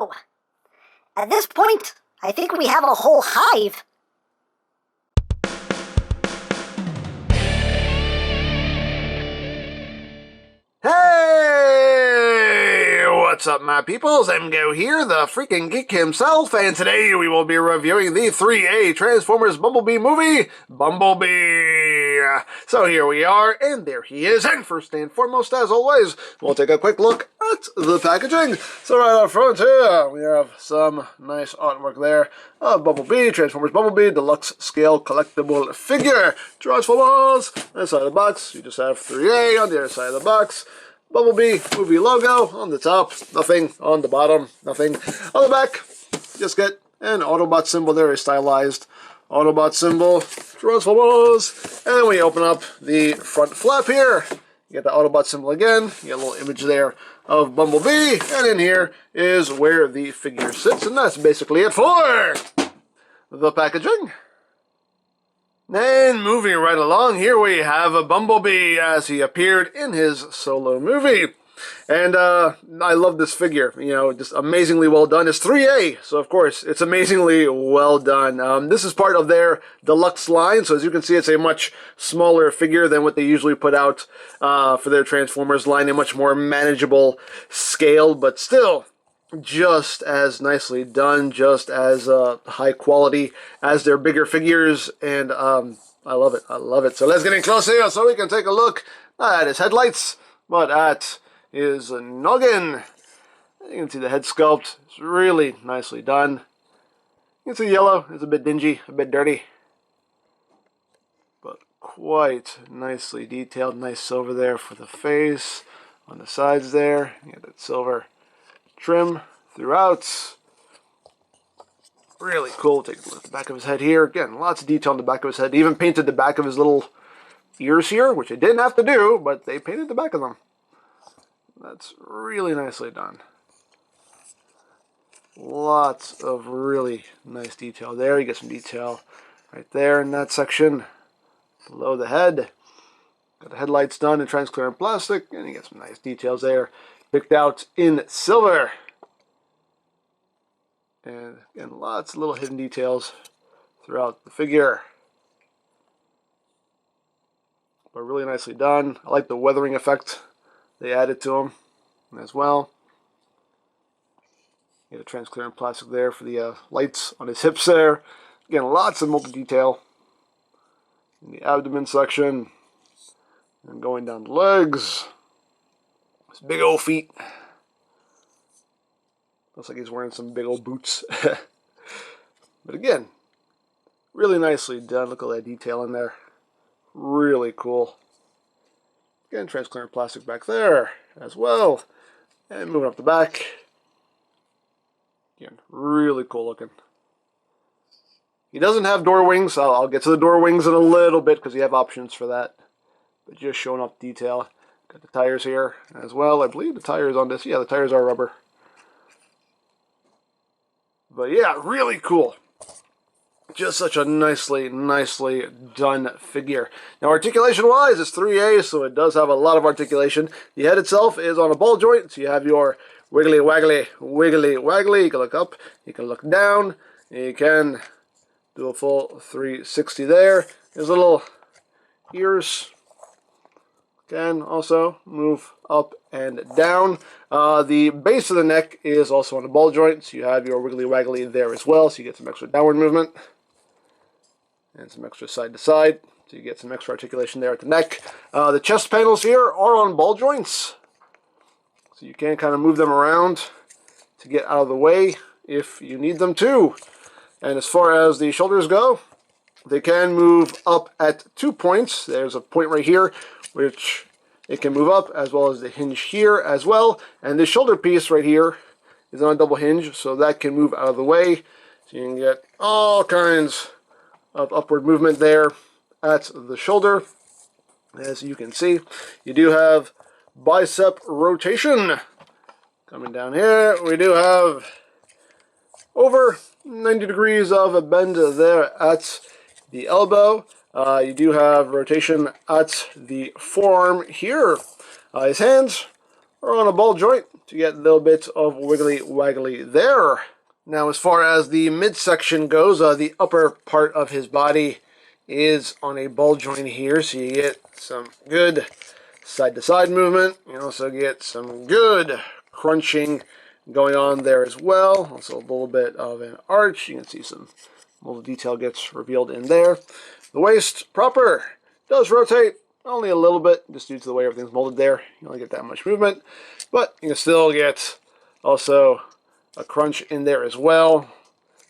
Whoa! At this point, I think we have a whole hive. Hey! What's up, my peoples? EmGo here, the freaking geek himself, and today we will be reviewing the 3A Transformers Bumblebee movie, Bumblebee. So here we are, and there he is, and first and foremost, as always, we'll take a quick look at the packaging. So right up front here, we have some nice artwork there of Bumblebee, Transformers Bumblebee, deluxe scale collectible figure. Transformers! On the side of the box, you just have 3A on the other side of the box. Bumblebee movie logo on the top, nothing on the bottom, nothing on the back. Just get an Autobot symbol there, a stylized Autobot symbol. Transformers! And when you open up the front flap here, you get the Autobot symbol again, you get a little image there of Bumblebee, and in here is where the figure sits, and that's basically it for the packaging. And moving right along, here we have a Bumblebee as he appeared in his solo movie. And I love this figure, you know, just amazingly well done. It's 3A, so of course, it's amazingly well done. This is part of their deluxe line, so as you can see, it's a much smaller figure than what they usually put out for their Transformers line, a much more manageable scale, but still just as nicely done, just as high quality as their bigger figures, and I love it, I love it. So let's get in close here so we can take a look at his headlights, but at his noggin. You can see the head sculpt, it's really nicely done. You can see the yellow, it's a bit dingy, a bit dirty, but quite nicely detailed. Nice silver there for the face, on the sides there, you get that silver trim throughout. Really cool. Take a look at the back of his head here. Again, lots of detail on the back of his head. They even painted the back of his little ears here, which they didn't have to do, but they painted the back of them. That's really nicely done. Lots of really nice detail there. You get some detail right there in that section below the head. Got the headlights done in transparent plastic, and you get some nice details there, picked out in silver. And again, lots of little hidden details throughout the figure. But really nicely done. I like the weathering effect they added to him as well. You get a transparent plastic there for the lights on his hips there. Again, lots of multi-detail in the abdomen section. And going down the legs. His big old feet. Looks like he's wearing some big old boots. But again, really nicely done. Look at all that detail in there. Really cool. Again, transparent plastic back there as well. And moving up the back. Again, really cool looking. He doesn't have door wings. I'll get to the door wings in a little bit because you have options for that. But just showing off detail. Got the tires here as well. I believe the tires on this, yeah, the tires are rubber. But yeah, really cool. Just such a nicely done figure. Now, articulation-wise, it's 3A, so it does have a lot of articulation. The head itself is on a ball joint, so you have your wiggly, waggly, wiggly, waggly. You can look up, you can look down, you can do a full 360 there. There's little ears. Can also move up and down. The base of the neck is also on the ball joint, so you have your wiggly waggly there as well, so you get some extra downward movement and some extra side to side, so you get some extra articulation there at the neck. The chest panels here are on ball joints, so you can kind of move them around to get out of the way if you need them to. And as far as the shoulders go, they can move up at 2 points. There's a point right here which it can move up, as well as the hinge here as well. And this shoulder piece right here is on a double hinge, so that can move out of the way. So you can get all kinds of upward movement there at the shoulder. As you can see, you do have bicep rotation. Coming down here, we do have over 90 degrees of a bend there at the elbow. You do have rotation at the forearm here. His hands are on a ball joint to get a little bit of wiggly waggly there. Now, as far as the midsection goes, the upper part of his body is on a ball joint here, so you get some good side-to-side movement. You also get some good crunching going on there as well. Also a little bit of an arch. You can see some little detail gets revealed in there. The waist proper does rotate only a little bit, just due to the way everything's molded there. You don't get that much movement, but you can still get also a crunch in there as well.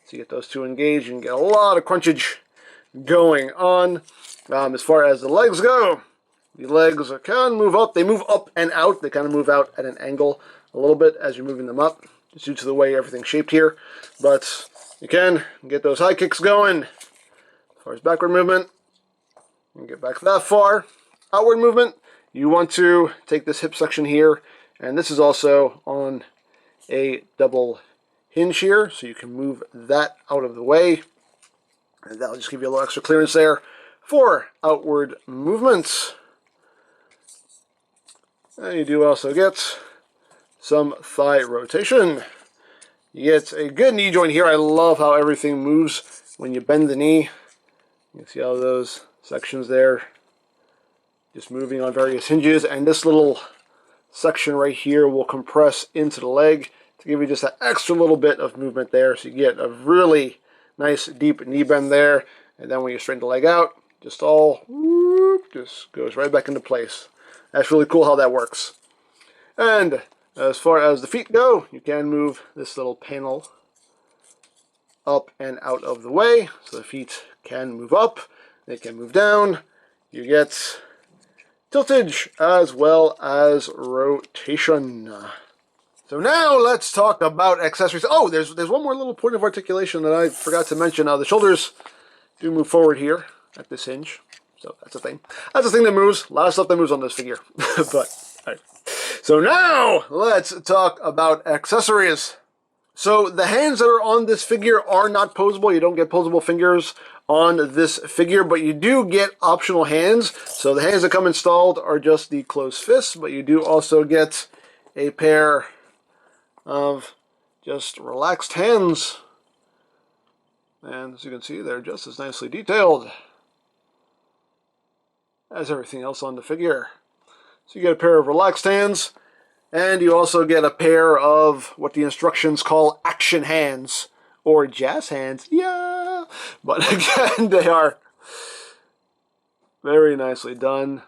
So you get those two engaged, you can get a lot of crunchage going on. As far as the legs go, the legs can move up. They move up and out. They kind of move out at an angle a little bit as you're moving them up, just due to the way everything's shaped here. But you can get those high kicks going. As far as backward movement, you can get back that far. Outward movement, you want to take this hip section here, and this is also on a double hinge here, so you can move that out of the way, and that'll just give you a little extra clearance there for outward movements. And you do also get some thigh rotation. You get a good knee joint here. I love how everything moves when you bend the knee. You can see all those sections there just moving on various hinges, and this little section right here will compress into the leg to give you just that extra little bit of movement there, so you get a really nice deep knee bend there, and then when you straighten the leg out, just all whoop, just goes right back into place. That's really cool how that works. And as far as the feet go, you can move this little panel up and out of the way, so the feet can move up, they can move down. You get tiltage as well as rotation. So now let's talk about accessories. Oh, there's one more little point of articulation that I forgot to mention. The shoulders do move forward here at this hinge, so that's a thing. That's a thing that moves. A lot of stuff that moves on this figure. But all right. So now let's talk about accessories. So the hands that are on this figure are not posable. You don't get posable fingers on this figure, but you do get optional hands. So the hands that come installed are just the closed fists, but you do also get a pair of just relaxed hands. And as you can see, they're just as nicely detailed as everything else on the figure. So you get a pair of relaxed hands, and you also get a pair of what the instructions call action hands, or jazz hands. Yeah! But again, they are very nicely done,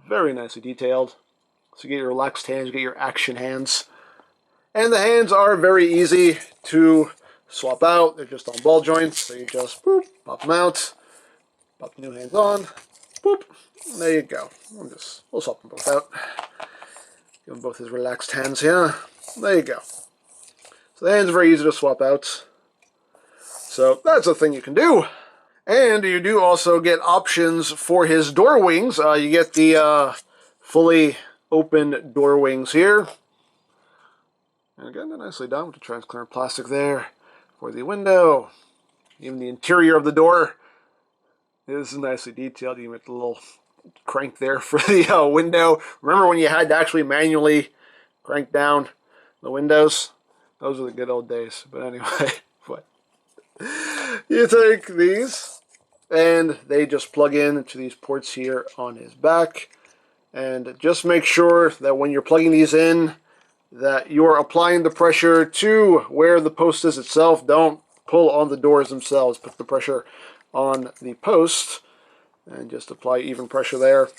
very nicely detailed. So you get your relaxed hands, you get your action hands. And the hands are very easy to swap out. They're just on ball joints, so you just boop, pop them out, pop the new hands on, boop, there you go. We'll swap them both out. Give them both his relaxed hands here. There you go. So the hands are very easy to swap out. So that's a thing you can do. And you do also get options for his door wings. You get the fully open door wings here. And again, they're nicely done with the transparent plastic there for the window. Even the interior of the door is nicely detailed. You get the little crank there for the window. Remember when you had to actually manually crank down the windows? Those were the good old days. But anyway, what? You take these, and they just plug in into these ports here on his back. And just make sure that when you're plugging these in, that you're applying the pressure to where the post is itself. Don't pull on the doors themselves. Put the pressure on the post, and just apply even pressure there,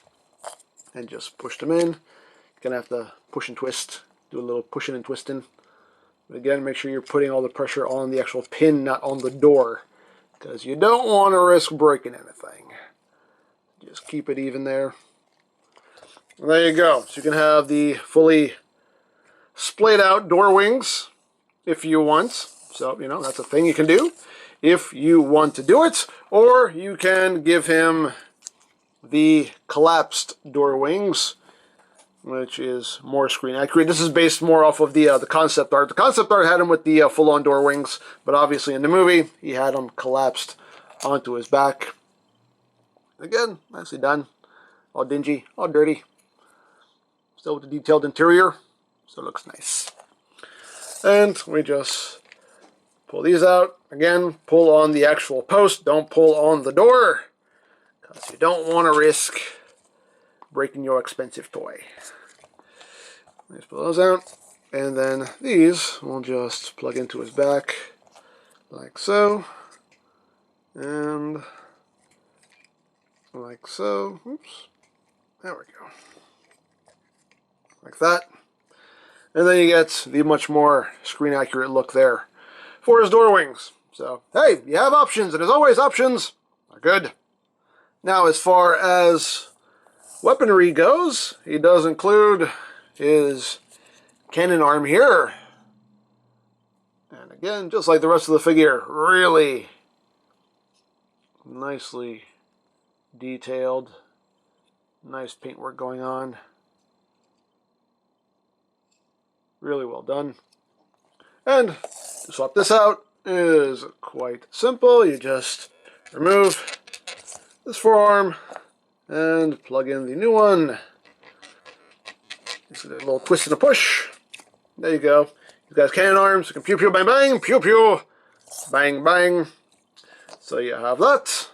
and just push them in. You're going to have to push and twist, do a little pushing and twisting. But again, make sure you're putting all the pressure on the actual pin, not on the door, because you don't want to risk breaking anything. Just keep it even there. And there you go. So you can have the fully splayed out door wings if you want. So, you know, that's a thing you can do if you want to do it. Or you can give him the collapsed door wings, which is more screen accurate. This is based more off of the concept art. The concept art had him with the full-on door wings, but obviously in the movie, he had them collapsed onto his back. Again, nicely done. All dingy, all dirty. still with the detailed interior, so it looks nice. And we just pull these out. Again, pull on the actual post, don't pull on the door, because you don't want to risk breaking your expensive toy. Let's pull those out, and then these we'll just plug into his back, like so, and like so. Oops, there we go. Like that. And then you get the much more screen accurate look there for his door wings. So, hey, you have options, and as always, options are good. Now, as far as weaponry goes, he does include his cannon arm here. And again, just like the rest of the figure, really nicely detailed. Nice paintwork going on. Really well done. And to swap this out is quite simple. You just remove this forearm and plug in the new one. Just a little twist and a push. There you go. You guys cannon arms. You can pew pew bang bang, pew pew bang bang. So you have that.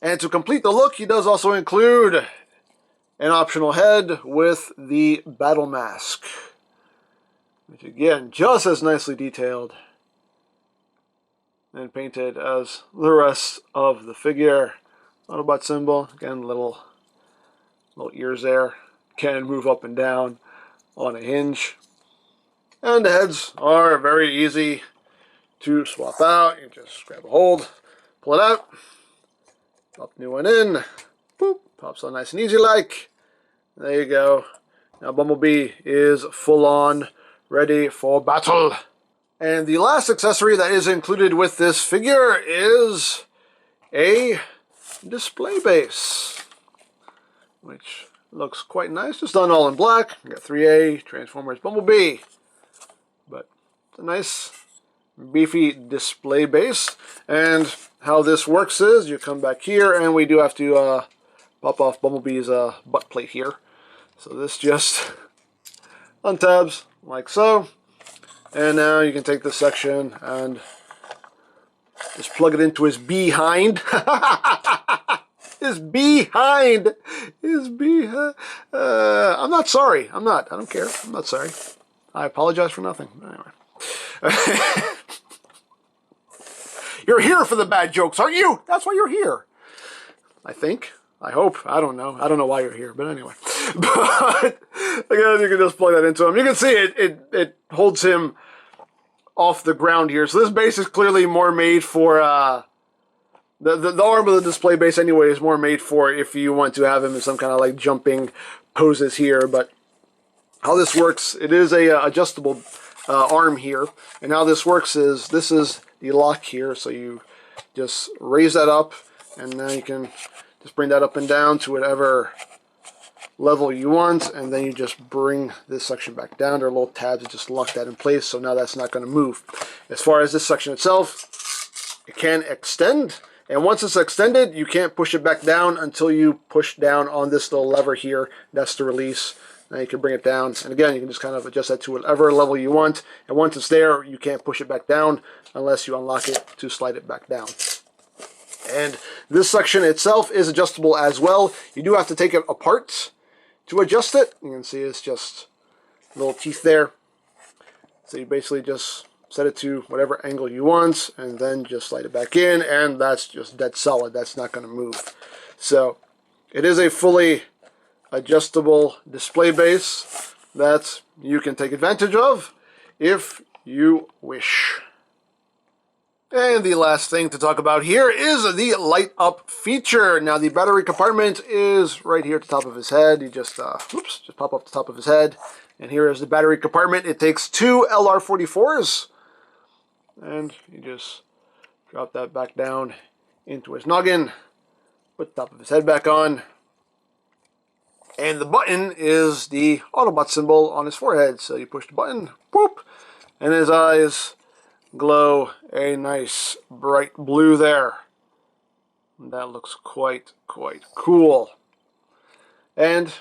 And to complete the look, he does also include an optional head with the battle mask, which again, just as nicely detailed and painted as the rest of the figure. Autobot symbol, again, little ears there. Can move up and down on a hinge. And the heads are very easy to swap out. You just grab a hold, pull it out, pop the new one in, boop, pops on nice and easy like. There you go. Now Bumblebee is full on, ready for battle. And the last accessory that is included with this figure is a display base, which looks quite nice. Just done all in black. You got 3A, Transformers Bumblebee. But it's a nice, beefy display base. And how this works is you come back here, and we do have to pop off Bumblebee's butt plate here. So this just untabs like so. And now you can take this section and just plug it into his behind. His behind. His behind. I'm not sorry. I'm not. I don't care. I'm not sorry. I apologize for nothing. Anyway. You're here for the bad jokes, aren't you? That's why you're here. I think. I hope. I don't know. I don't know why you're here, but anyway. But again, you can just plug that into him. You can see it holds him off the ground here. So this base is clearly more made for the arm of the display base anyway is more made for if you want to have him in some kind of like jumping poses here. But how this works, it is a adjustable arm here, and how this works is this is the lock here. So you just raise that up, and now you can just bring that up and down to whatever level you want, and then you just bring this section back down. There are little tabs that just lock that in place, so now that's not going to move. As far as this section itself, it can extend, and once it's extended, you can't push it back down until you push down on this little lever here. That's the release. Now you can bring it down, and again, you can just kind of adjust that to whatever level you want, and once it's there, you can't push it back down unless you unlock it to slide it back down. And this section itself is adjustable as well. You do have to take it apart to adjust it. You can see it's just little teeth there. So you basically just set it to whatever angle you want, and then just slide it back in, and that's just dead solid. That's not going to move. So it is a fully adjustable display base that you can take advantage of if you wish. And the last thing to talk about here is the light up feature. Now the battery compartment is right here at the top of his head. You just pop up the top of his head, and here is the battery compartment. It takes two LR44s, and you just drop that back down into his noggin, put the top of his head back on, and the button is the Autobot symbol on his forehead. So you push the button, whoop, and his eyes glow a nice bright blue there. That looks quite cool. And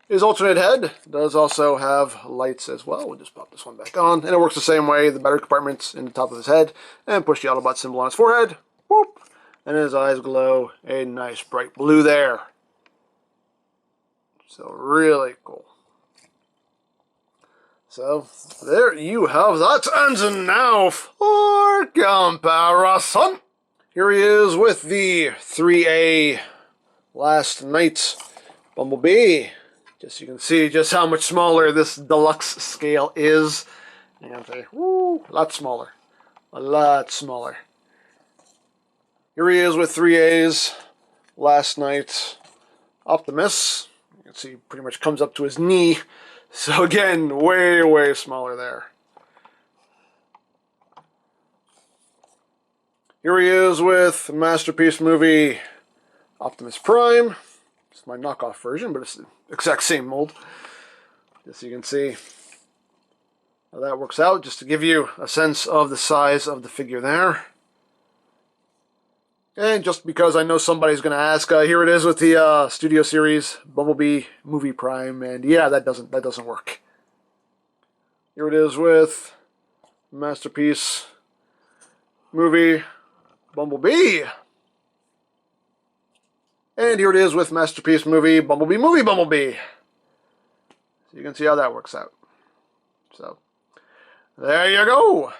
His alternate head does also have lights as well. We'll just pop this one back on. And it works the same way. The battery compartment's in the top of his head. And push the Autobot symbol on his forehead. Whoop. And his eyes glow a nice bright blue there. So really cool. So there you have that. And now for comparison. Here he is with the 3A Last Night Bumblebee. Just so you can see just how much smaller this deluxe scale is. You can say, woo, a lot smaller. A lot smaller. Here he is with 3A's Last Night Optimus. You can see he pretty much comes up to his knee. So again, way, way smaller there. Here he is with Masterpiece Movie Optimus Prime. It's my knockoff version, but it's the exact same mold. Just so you can see how that works out, just to give you a sense of the size of the figure there. And just because I know somebody's going to ask, here it is with the Studio Series Bumblebee Movie Prime, and yeah, that doesn't work. Here it is with Masterpiece Movie Bumblebee. And here it is with Masterpiece Movie Bumblebee. So you can see how that works out. So, there you go.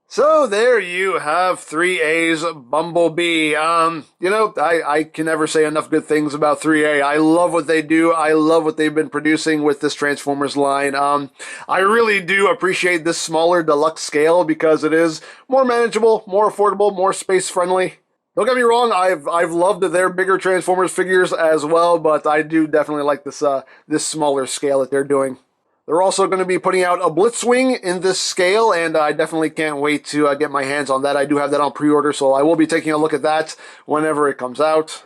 So there you have 3A's Bumblebee. You know, I can never say enough good things about 3A. I love what they do. I love what they've been producing with this Transformers line. I really do appreciate this smaller deluxe scale because it is more manageable, more affordable, more space friendly. Don't get me wrong, I've loved their bigger Transformers figures as well, but I do definitely like this this smaller scale that they're doing. They're also going to be putting out a Blitzwing in this scale, and I definitely can't wait to get my hands on that. I do have that on pre-order, so I will be taking a look at that whenever it comes out.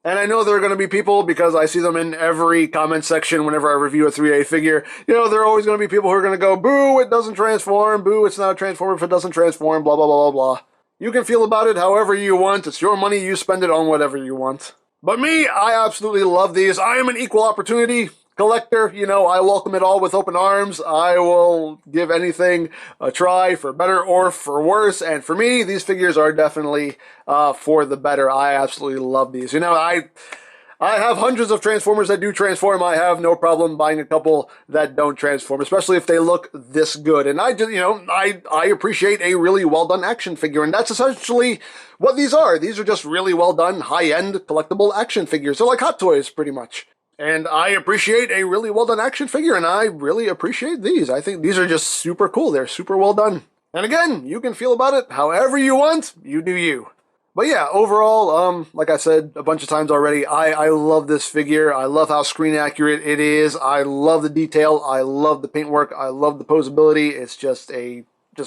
And I know there are going to be people, because I see them in every comment section whenever I review a 3A figure, you know, there are always going to be people who are going to go, boo, it doesn't transform, boo, it's not a Transformer if it doesn't transform, blah, blah, blah, blah, blah. You can feel about it however you want. It's your money, you spend it on whatever you want. But me, I absolutely love these. I am an equal opportunity collector. You know, I welcome it all with open arms. I will give anything a try, for better or for worse. And for me, these figures are definitely for the better. I absolutely love these. You know, I have hundreds of Transformers that do transform. I have no problem buying a couple that don't transform, especially if they look this good. And I just, you know, I appreciate a really well done action figure, and that's essentially what these are. These are just really well done, high-end collectible action figures. They're like Hot Toys, pretty much. And I appreciate a really well done action figure, and I really appreciate these. I think these are just super cool. They're super well done. And again, you can feel about it however you want. You do you. But yeah, overall, like I said a bunch of times already, I love this figure. I love how screen accurate it is. I love the detail. I love the paintwork. I love the posability. It's just a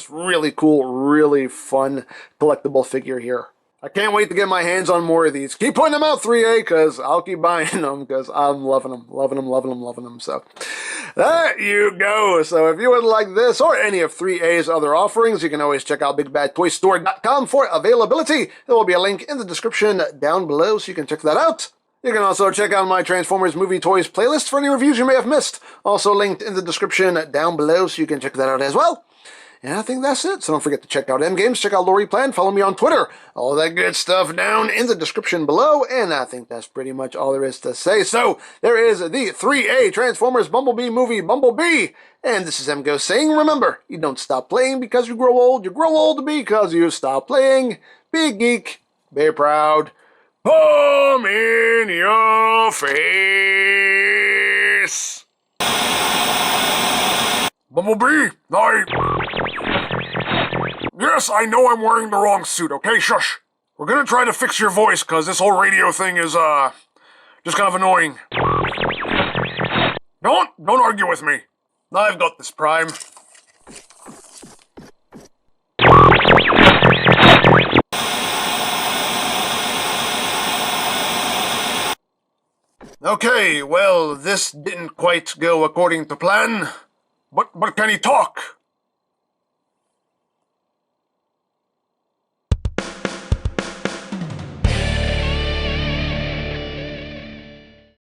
really cool, really fun collectible figure here. I can't wait to get my hands on more of these. Keep putting them out, 3A, because I'll keep buying them, because I'm loving them, loving them, loving them, loving them. So, there you go. So, if you would like this or any of 3A's other offerings, you can always check out BigBadToyStore.com for availability. There will be a link in the description down below, so you can check that out. You can also check out my Transformers Movie Toys playlist for any reviews you may have missed. Also linked in the description down below, so you can check that out as well. And I think that's it. So don't forget to check out EmGo's, check out Lori Plan, follow me on Twitter. All that good stuff down in the description below. And I think that's pretty much all there is to say. So there is the 3A Transformers Bumblebee movie, Bumblebee. And this is EmGo saying, remember, you don't stop playing because you grow old because you stop playing. Be a geek, be proud. Palm in your face. Bumblebee, Yes, I know I'm wearing the wrong suit, okay? Shush. We're gonna try to fix your voice, because this whole radio thing is, just kind of annoying. Don't argue with me. I've got this, Prime. Okay, well, this didn't quite go according to plan. But can he talk?